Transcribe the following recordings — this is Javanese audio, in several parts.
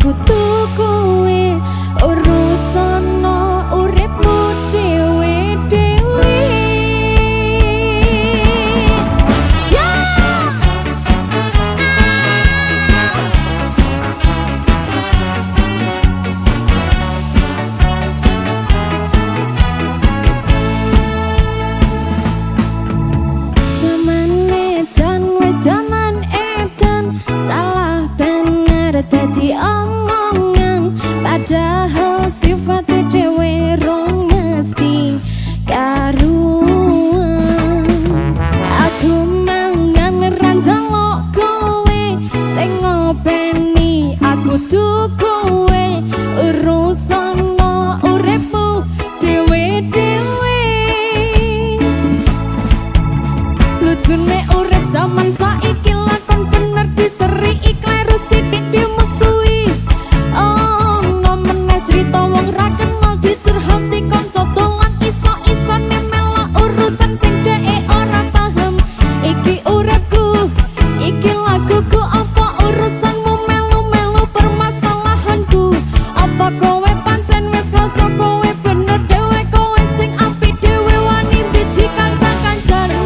kudu kowe urusono uripmu dhewe-dhewe. Dadi omongan padahal sifatnya dhewe rong mesti karuan. Aku mangan ranjang kowe sing ngopeni aku tuh kowe urusono uripmu dhewe-dhewe. Lucune urip zaman saiki lakon bener diseri ikleru sithik dimusuhi. Oh no meneh crita wong ra kenal diturhati kanca dolan iso-isone melok urusan sing dheke ora paham. Iki uripku, iki laguku, apa urusanmu melu-melu permasalahanku? Apa kowe pancen wis krasa kowe bener dhewe, kowe sing apik dhewe wani biji kanca-kancane.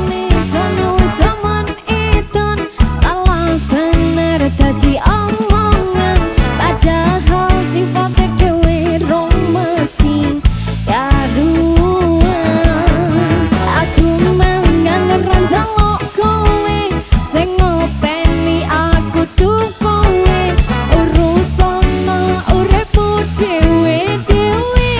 Zaman edan salah bener dadi omongan padahal sifatnya dhewe rong mesti karuan. Aku mangan ranjang kowe sing ngopeni aku tuh kowe urusono uripmu dhewe-dhewe.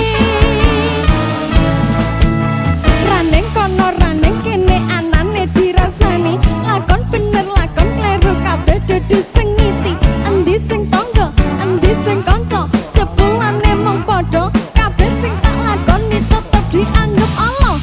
Raneng kono raneng kene anane dirasani, lakon bener lakon kleru kabeh dudu sing ngiti. Endi sing tangga endi sing kanca jebulane mung padha, kabeh sing tak lakoni tetep dianggep ala.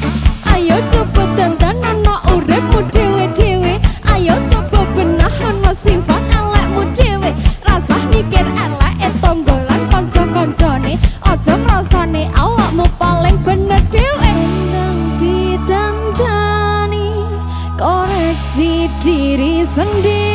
Ayo coba dandanono uripmu dhewe-dhewe, ayo coba benahono sifat elekmu dhewe. Rasah mikir eleke tonggolan kanca-kancane, aja ngrasane awakmu paling bener dhewe. Ndang didandani koreksi diri sendiri.